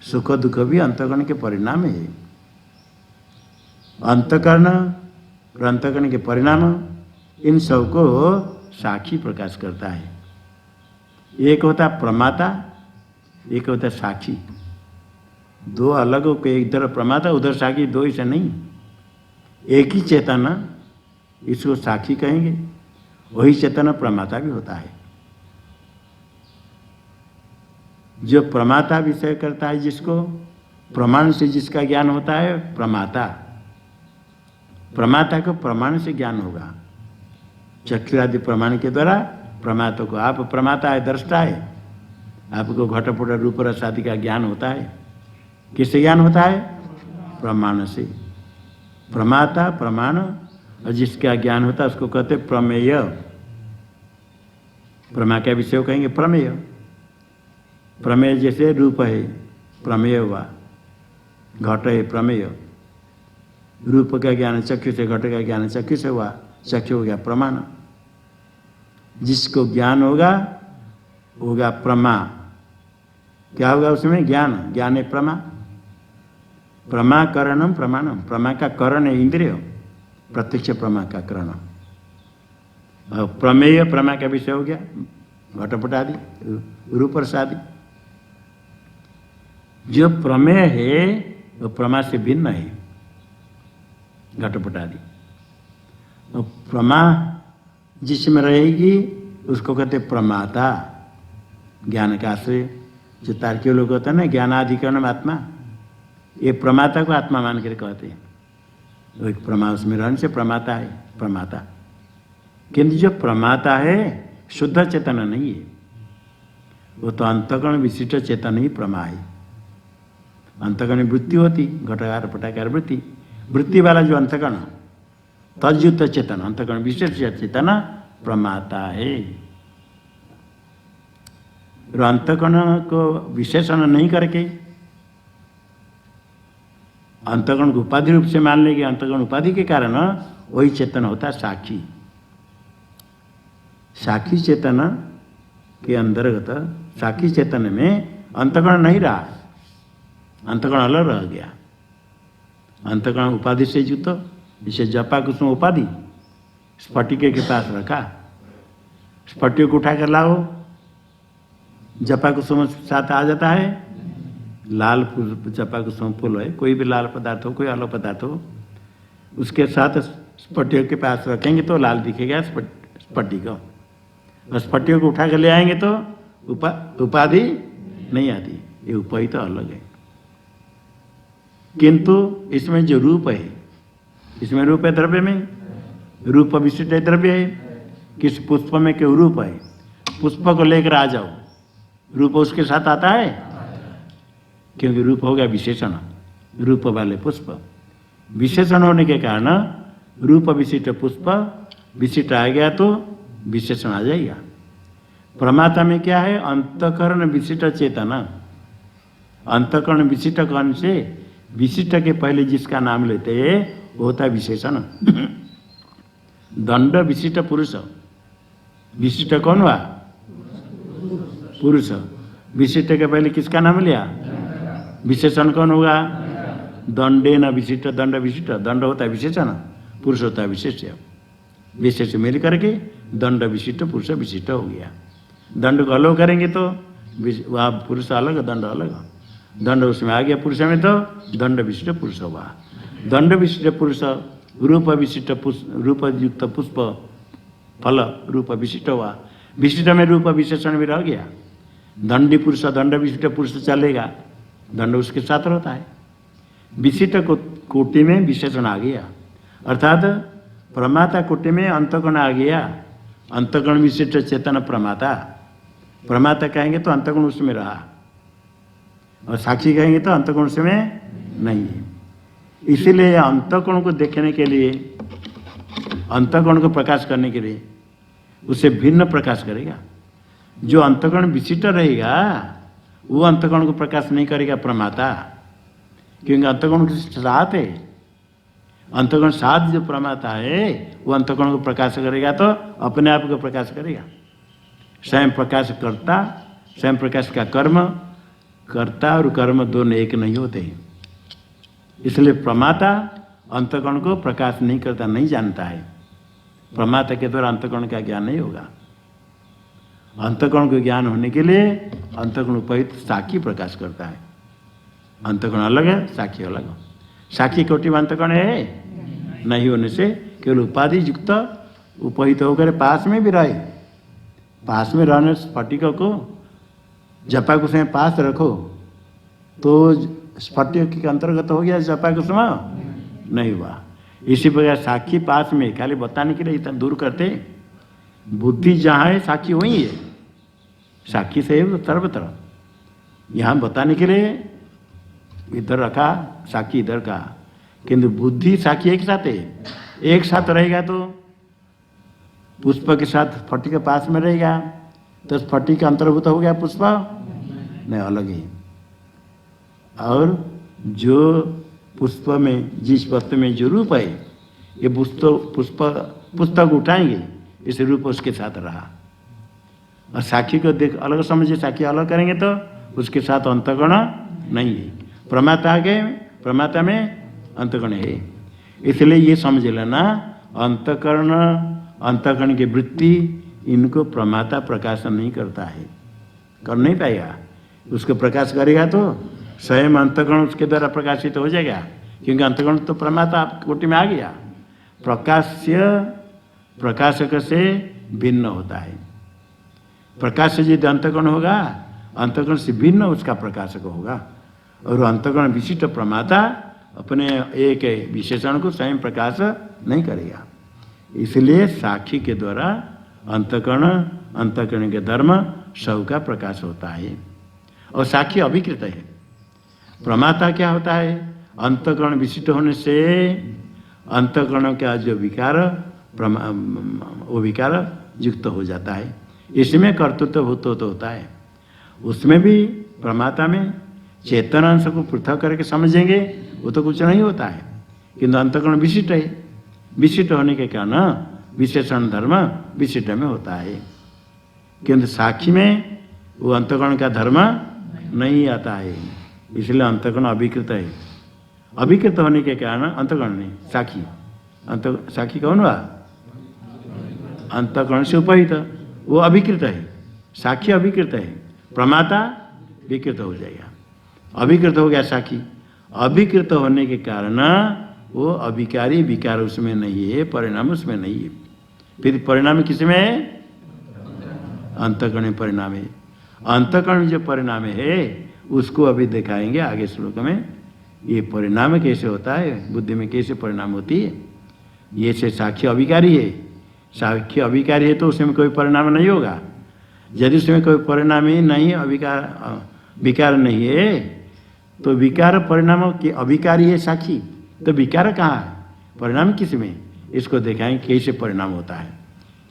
सुख दुख भी अंतःकरण के परिणाम है। अंतःकरण और अंतःकरण के परिणाम, इन सब को साक्षी प्रकाश करता है। एक होता प्रमाता, एक होता साक्षी। दो अलग हो के, इधर प्रमाता उधर साक्षी, दो ऐसा नहीं, एक ही चेतना, इसको साक्षी कहेंगे। वही चेतना प्रमाता भी होता है। जो प्रमाता विषय करता है, जिसको प्रमाण से जिसका ज्ञान होता है, प्रमाता। प्रमाता को प्रमाण से ज्ञान होगा, चक्षु आदि प्रमाण के द्वारा प्रमाता को। आप प्रमाता है, दृष्टा है, आपको घटपट रूप रस आदि का ज्ञान होता है। किससे ज्ञान होता है? प्रमाण से। प्रमाता प्रमाण, और जिसका ज्ञान होता है उसको कहते प्रमेय। प्रमा का विषय कहेंगे प्रमेय। प्रमेय जैसे रूप है, प्रमेय हुआ। घट है प्रमेय। रूप का ज्ञान चक्षु से, घट का ज्ञान चक्षु से हुआ, चक्षु हो गया प्रमाण। जिसको ज्ञान होगा होगा प्रमा। क्या होगा उसमें? ज्ञान। ज्ञान है प्रमा। प्रमा करणम प्रमाणम। प्रमा का करण है इंद्रिय, प्रत्यक्ष प्रमा का करण। और प्रमेय प्रमा का विषय हो गया, घटपट आदि, रूप रस आदि। जो प्रमेय है वो प्रमा से भिन्न है, घटपट आदि। और प्रमा जिसमें रहेगी उसको कहते प्रमाता। ज्ञान का आश्रय, जो तार्किक लोग होता है ना, ज्ञानाधिकरण आत्मा, ये प्रमाता को आत्मा मान कर कहते हैं। वो एक प्रमा उसमें रहने से प्रमाता है, प्रमाता। किंतु जो प्रमाता है शुद्ध चेतन नहीं है, वो तो अंतःकरण विशिष्ट चेतन ही प्रमा है। अंतःकरण वृत्ति होती, घटाकार पटाकार वृत्ति। वृत्ति वाला जो अंतःकरण, तद्युक्त चेतन, अंतःकरण विशेष चेतन प्रमाता है। और अंतःकरण को विशेषण नहीं करके अंतःकरण को उपाधि रूप से मान लेंगे, अंतःकरण उपाधि के कारण वही चेतन होता है साक्षी। साक्षी चेतन के अंतर्गत, साक्षी चेतन में अंतःकरण नहीं रहा, अंतःकरण अलग रह गया। अंतःकरण उपाधि से युक्त, जिसे जपा कुसुम उपाधि स्फटिक के पास रखा, स्फटिक को उठा कर लाओ, जपा कुसुम साथ आ जाता है। लाल फूल, जपा कुसुम फूल है, कोई भी लाल पदार्थ हो, कोई अलग पदार्थ हो, उसके साथ स्फटिक के पास रखेंगे तो लाल दिखेगा स्फटिक। और स्फटिक को उठा कर ले आएंगे तो उपाधि नहीं आती। ये उपाधि तो अलग है। किंतु इसमें जो रूप है, इसमें रूप है द्रव्य में, रूप विशिष्ट है द्रव्य है। किस पुष्प में क्यों रूप है, पुष्प को लेकर आ जाओ, रूप उसके साथ आता है, क्योंकि रूप हो गया विशेषण, रूप वाले पुष्प। विशेषण होने के कारण रूप विशिष्ट पुष्प विशिष्ट आ गया तो विशेषण आ जाएगा। प्रमाता में क्या है, अंतकरण विशिष्ट चेतना। अंतकरण विशिष्ट कौन से, विशिष्ट के पहले जिसका नाम लेते हैं वो होता है विशेषण। दंड विशिष्ट पुरुष, विशिष्ट कौन हुआ, पुरुष। विशिष्ट के पहले किसका नाम लिया, विशेषण कौन होगा, दंडे न विशिष्ट, दंड विशिष्ट, दंड होता है विशेषण, पुरुष होता है विशेष्य। विशेष मिल करके दंड विशिष्ट पुरुष विशिष्ट हो गया। दंड को अलग करेंगे तो वह पुरुष अलग दंड अलग, दंड उसमें आ गया पुरुष में तो दंड विशिष्ट पुरुष हुआ। दंड विशिष्ट पुरुष रूप विशिष्ट रूप युक्त पुष्प फल रूप विशिष्ट हुआ। विशिष्ट में रूप विशेषण भी रह गया। दंडी पुरुष दंड विशिष्ट पुरुष चलेगा, दंड उसके साथ रहता है। विशिष्ट कोटि में विशेषण आ गया, अर्थात प्रमाता कोटि में अंतकरण आ गया। अंतकरण विशिष्ट चेतन प्रमाता, प्रमाता कहेंगे तो अंतकरण उसमें रहा, और साक्षी कहेंगे तो अंतकरण उसमें नहीं है। इसीलिए अंतकरण को देखने के लिए, अंतकरण को प्रकाश करने के लिए उसे भिन्न प्रकाश करेगा। जो अंतकरण विशिष्ट रहेगा वो अंतकरण को प्रकाश नहीं करेगा प्रमाता, क्योंकि अंतकरण के साथ है। अंतकरण साथ जो प्रमाता है वो अंतकरण को प्रकाश करेगा तो अपने आप को प्रकाश करेगा। स्वयं प्रकाश करता, स्वयं प्रकाश का कर्म, कर्ता और कर्म दोनों एक नहीं होते हैं। इसलिए प्रमाता अंतकरण को प्रकाश नहीं करता, नहीं जानता है। प्रमाता के द्वारा अंतकरण का ज्ञान नहीं होगा। अंतकरण को ज्ञान होने के लिए अंतकरण उपहित साक्षी प्रकाश करता है। अंतकरण अलग है, साक्षी अलग है। साक्षी कोटि में अंतकरण है नहीं होने से केवल उपाधि युक्त उपहित होकर पास में भी रहे। पास में रहने स्फटिक को जपा कुसुम पास रखो तो स्फटिक के अंतर्गत हो गया, जपा कुसुम नहीं हुआ। इसी प्रकार साक्षी पास में खाली बताने के लिए इतना दूर करते, बुद्धि जहाँ है साक्षी वहीं है, साक्षी से है सर्वत्र। यहाँ बताने के लिए इधर रखा साक्षी, इधर का, किंतु बुद्धि साक्षी एक साथ है। एक साथ रहेगा तो पुष्प के साथ स्फटिक के पास में रहेगा तो स्फटिक अंतर्भूत हो गया, पुष्प नहीं, अलग ही। और जो पुष्प में, जिस वस्तु में जो रूप है, ये पुस्तक उठाएंगे, इस रूप उसके साथ रहा। और साक्षी को देख अलग समझे, साक्षी अलग करेंगे तो उसके साथ अंतकरण नहीं है। प्रमाता के, प्रमाता में अंतकरण है। इसलिए ये समझ लेना, अंतकरण, अंतकरण की वृत्ति, इनको प्रमाता प्रकाश नहीं करता है, कर नहीं पाएगा। उसको प्रकाश करेगा तो स्वयं अंतकरण उसके द्वारा प्रकाशित हो जाएगा, क्योंकि अंतकरण तो प्रमाता कोटि में आ गया। प्रकाश्य प्रकाशक से भिन्न होता है। प्रकाश से यदि अंतकरण होगा, अंतकरण से भिन्न उसका प्रकाशक होगा। और अंतकरण विशिष्ट प्रमाता अपने एक विशेषण को स्वयं प्रकाश नहीं करेगा। इसलिए साक्षी के द्वारा अंतकरण, अंतकरण के धर्म सब का प्रकाश होता है। और साक्षी अभिकृत है। प्रमाता क्या होता है, अंतकरण विशिष्ट होने से अंतकरण का जो विकार, वो विकार युक्त हो जाता है। इसमें कर्तृत्व भूत होता है। उसमें भी प्रमाता में चेतन अंश को पृथक करके समझेंगे वो तो कुछ नहीं होता है, किंतु अंतकरण विशिष्ट है। विशिष्ट होने के कारण विशेषण धर्म विशिष्ट में होता है, किंतु साक्षी में वो अंतकरण का धर्म नहीं आता है। इसलिए अंतकरण अभिकृत है। अभिकृत होने के कारण अंतकरण नहीं, साक्षी। साक्षी कौन हुआ, अंतकरण से उपहित, वो अभिकृत है। साक्षी अभिकृत है, प्रमाता विकृत हो जाएगा। अभिकृत हो गया साक्षी। अभिकृत होने के कारण वो अभिकारी, विकार उसमें नहीं है, परिणाम उसमें नहीं है। फिर परिणाम किसमें है, अंतकरण परिणाम है। अंतकरण जो परिणाम है उसको अभी दिखाएंगे आगे श्लोक में। ये परिणाम कैसे होता है, बुद्धि में कैसे परिणाम होती है। ये से साक्ष्य अविकारी है, साक्ष्य अविकारी है तो उसमें कोई परिणाम नहीं होगा। यदि उसमें कोई परिणाम ही नहीं, विकार नहीं है, तो विकार परिणाम के अविकारी है साक्षी, तो विकार कहाँ है, परिणाम किस में, इसको दिखाएं कैसे परिणाम होता है।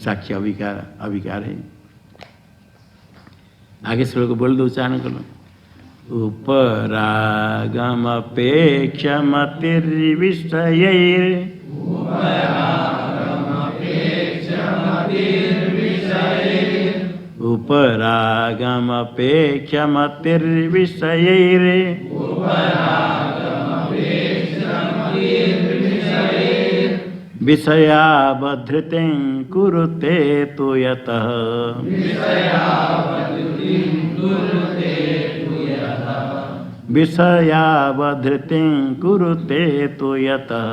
साक्ष्य अविकार है। आगे श्लोक बोल दो, उच्चारण करो। उपरागमपेक्षमतिर्विषयैर् विषयावधृतिं कुरुते तु यतः विषयावधृतिं कुरुते तु यतः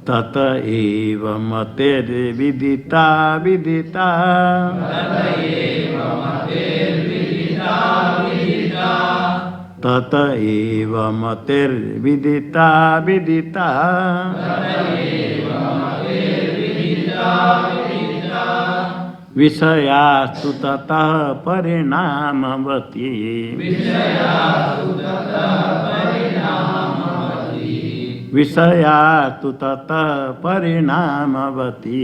तत एव मतिर्विदिता विदिता तत एव मतिर्विदिता विदिता विषयास्तु ततः परिणामवती विषयास्तु ततः परिणामवती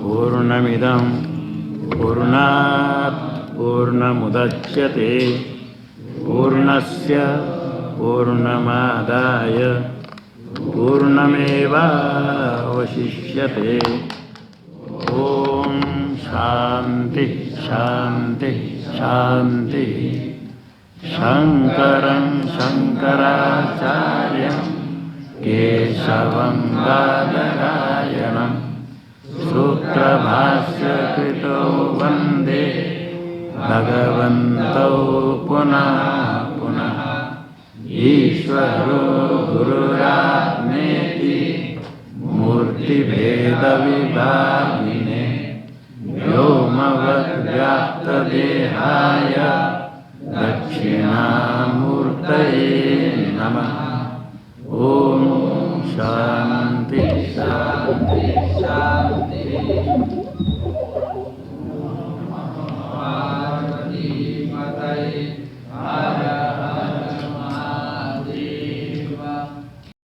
पूर्णमिदं पूर्णात् पूर्णमुदच्यते पूर्णस्य पूर्णमादाय पूर्णमेवावशिष्यते। ओम शांति शांति शांति। शंकरं शंकराचार्यं केशवं बादरायणं सूत्रभाष्यकृतो वन्दे भगवन्तौ पुनः पुनः। ईश्वरो गुरुरात्मेति मूर्तिभेदविभागिने व्योमवद्व्याप्तदेहाय दक्षिणामूर्तये नमः। ओम शांति शांति शांति।